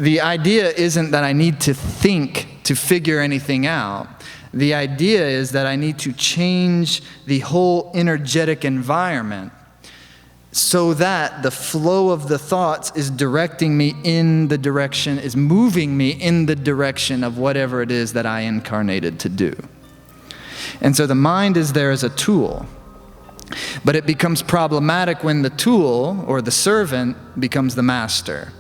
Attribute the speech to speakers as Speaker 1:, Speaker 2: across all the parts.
Speaker 1: the idea isn't that I need to think to figure anything out. The idea is that I need to change the whole energetic environment so that the flow of the thoughts is directing me in the direction, is moving me in the direction of whatever it is that I incarnated to do. And so the mind is there as a tool. But it becomes problematic when the tool, or the servant, becomes the master.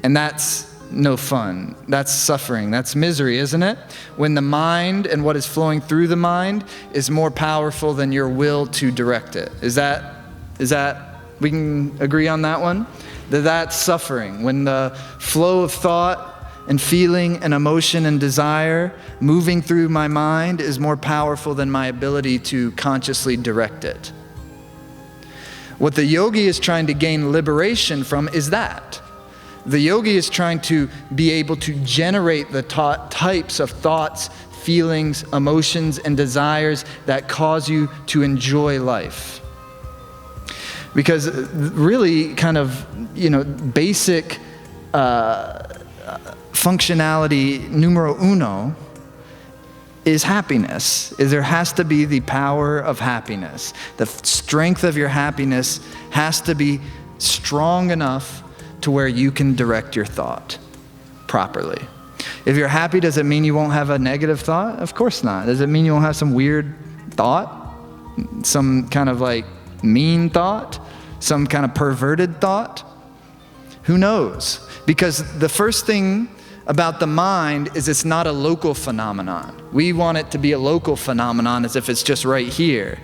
Speaker 1: And that's no fun. That's suffering. That's misery, isn't it? When the mind and what is flowing through the mind is more powerful than your will to direct it. Is that, we can agree on that one? That's suffering. When the flow of thought and feeling and emotion and desire moving through my mind is more powerful than my ability to consciously direct it. What the yogi is trying to gain liberation from is that. The yogi is trying to be able to generate the types of thoughts, feelings, emotions, and desires that cause you to enjoy life. Because really kind of, basic functionality numero uno is happiness. There has to be the power of happiness. The strength of your happiness has to be strong enough to where you can direct your thought properly. If you're happy, does it mean you won't have a negative thought? Of course not. Does it mean you won't have some weird thought? Some kind of like mean thought? Some kind of perverted thought? Who knows? Because the first thing about the mind is it's not a local phenomenon. We want it to be a local phenomenon as if it's just right here.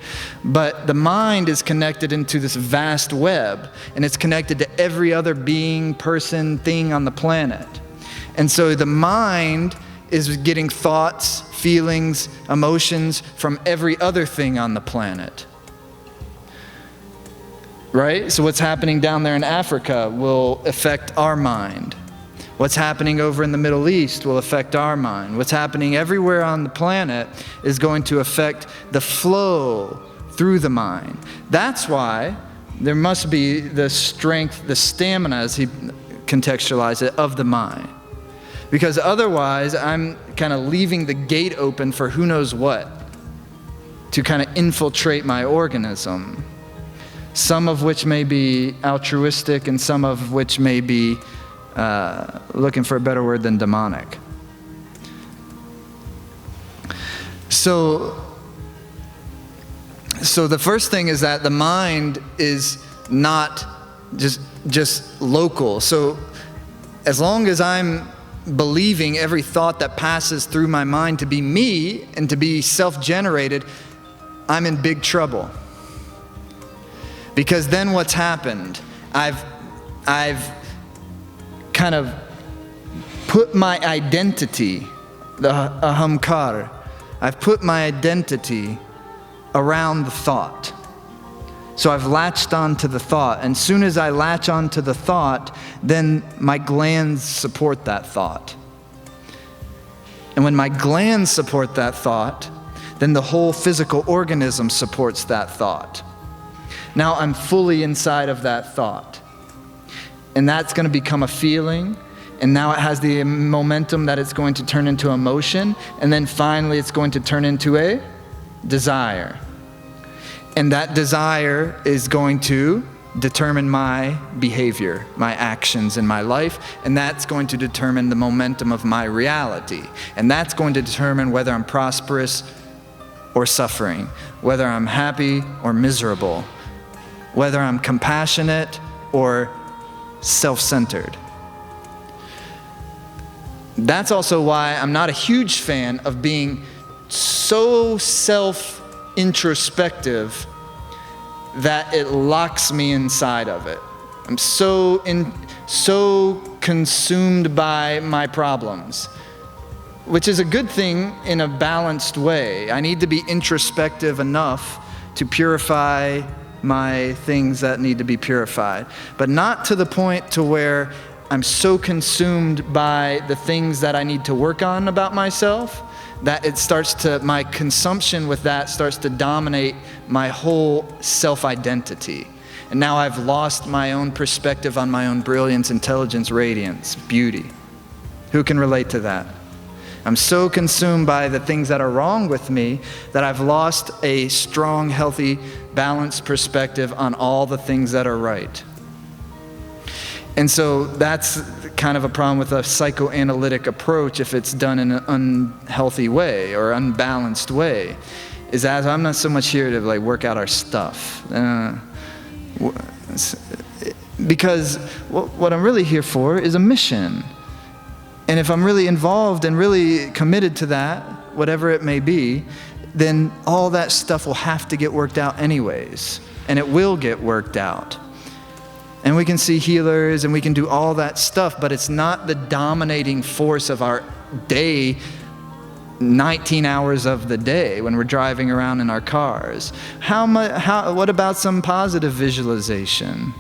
Speaker 1: But the mind is connected into this vast web, and it's connected to every other being, person, thing on the planet. And so the mind is getting thoughts, feelings, emotions from every other thing on the planet. Right? So what's happening down there in Africa will affect our mind. What's happening over in the Middle East will affect our mind. What's happening everywhere on the planet is going to affect the flow through the mind. That's why there must be the strength, the stamina, as he contextualized it, of the mind. Because otherwise, I'm kind of leaving the gate open for who knows what to kind of infiltrate my organism. Some of which may be altruistic and some of which may be looking for a better word than demonic. So the first thing is that the mind is not just local. So as long as I'm believing every thought that passes through my mind to be me and to be self-generated, I'm in big trouble. Because then what's happened? I've kind of put my identity, the ahamkar, I've put my identity around the thought. So I've latched onto the thought. And as soon as I latch onto the thought, then my glands support that thought. And when my glands support that thought, then the whole physical organism supports that thought. Now I'm fully inside of that thought. And that's going to become a feeling. And now it has the momentum that it's going to turn into emotion. And then finally it's going to turn into a desire. And that desire is going to determine my behavior, my actions in my life. And that's going to determine the momentum of my reality. And that's going to determine whether I'm prosperous or suffering, whether I'm happy or miserable, whether I'm compassionate or self-centered. That's also why I'm not a huge fan of being so self-introspective that it locks me inside of it. I'm so consumed by my problems, which is a good thing in a balanced way. I need to be introspective enough to purify my things that need to be purified, but not to the point to where I'm so consumed by the things that I need to work on about myself that my consumption with that starts to dominate my whole self-identity. And now I've lost my own perspective on my own brilliance, intelligence, radiance, beauty. Who can relate to that? I'm so consumed by the things that are wrong with me that I've lost a strong, healthy, balanced perspective on all the things that are right. And so that's kind of a problem with a psychoanalytic approach if it's done in an unhealthy way or unbalanced way. Is that I'm not so much here to like work out our stuff. Because what I'm really here for is a mission. And if I'm really involved and really committed to that, whatever it may be, then all that stuff will have to get worked out anyways. And it will get worked out. And we can see healers and we can do all that stuff, but it's not the dominating force of our day, 19 hours of the day when we're driving around in our cars. What about some positive visualization?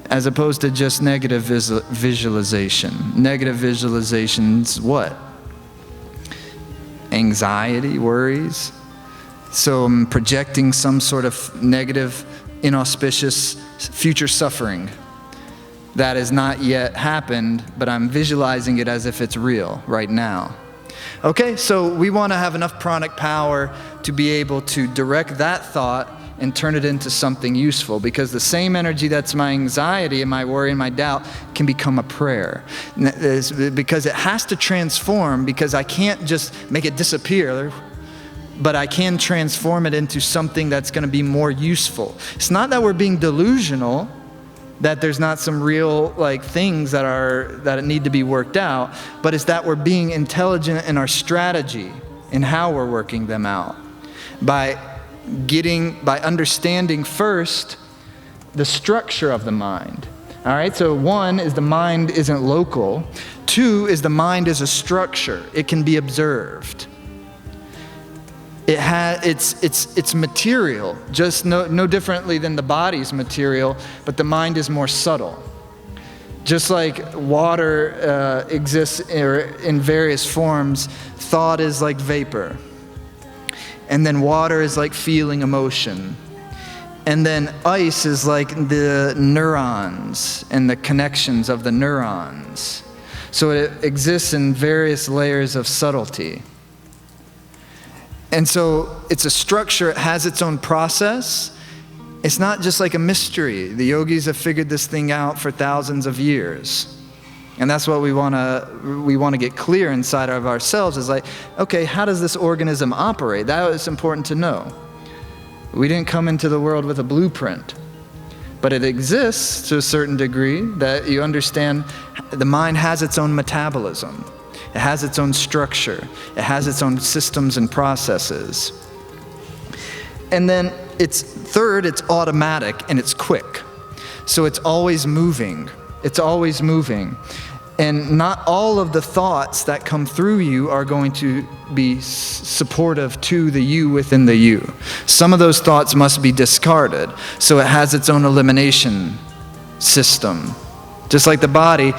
Speaker 1: As opposed to just negative visualization. Negative visualizations, what? Anxiety, worries. So I'm projecting some sort of negative, inauspicious future suffering that has not yet happened, but I'm visualizing it as if it's real right now. Okay, so we want to have enough pranic power to be able to direct that thought and turn it into something useful, because the same energy that's my anxiety and my worry and my doubt can become a prayer. Because it has to transform, because I can't just make it disappear, but I can transform it into something that's going to be more useful. It's not that we're being delusional, that there's not some real like things that need to be worked out, but it's that we're being intelligent in our strategy in how we're working them out. By understanding first the structure of the mind. All right, so 1 is the mind isn't local. 2 is the mind is a structure. It can be observed. It's material, just no differently than the body's material, but the mind is more subtle. Just like water exists in various forms, thought is like vapor. And then water is like feeling emotion. And then ice is like the neurons and the connections of the neurons. So it exists in various layers of subtlety. And so it's a structure, it has its own process. It's not just like a mystery. The yogis have figured this thing out for thousands of years. And that's what we want to get clear inside of ourselves is like, okay, how does this organism operate? That is important to know. We didn't come into the world with a blueprint, but it exists to a certain degree that you understand the mind has its own metabolism. It has its own structure. It has its own systems and processes. And then it's automatic and it's quick. So it's always moving. It's always moving. And not all of the thoughts that come through you are going to be supportive to the you within the you. Some of those thoughts must be discarded. So it has its own elimination system. Just like the body,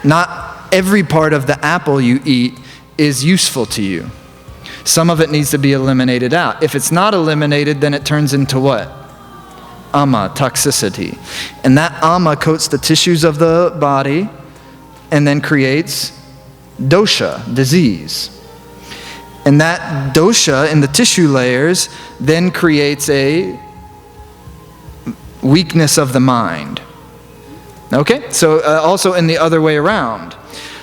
Speaker 1: not every part of the apple you eat is useful to you. Some of it needs to be eliminated out. If it's not eliminated, then it turns into what? Ama, toxicity. And that ama coats the tissues of the body and then creates dosha, disease. And that dosha in the tissue layers then creates a weakness of the mind. Okay? So also in the other way around.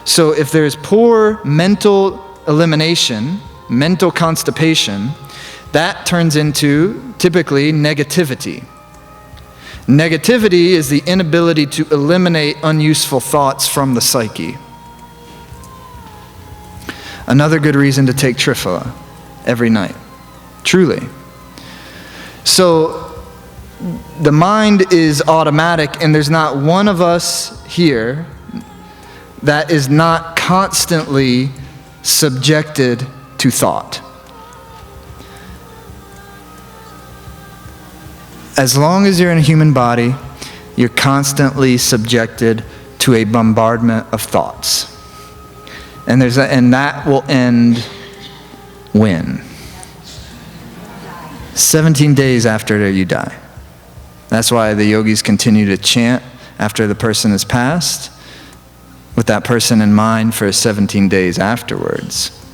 Speaker 1: So if there's poor mental elimination, mental constipation, that turns into typically negativity. Negativity is the inability to eliminate unuseful thoughts from the psyche. Another good reason to take Triphala every night. Truly. So the mind is automatic, and there's not one of us here that is not constantly subjected to thought. As long as you're in a human body, you're constantly subjected to a bombardment of thoughts. And that will end when? 17 days after you die. That's why the yogis continue to chant after the person has passed. with that person in mind for 17 days afterwards.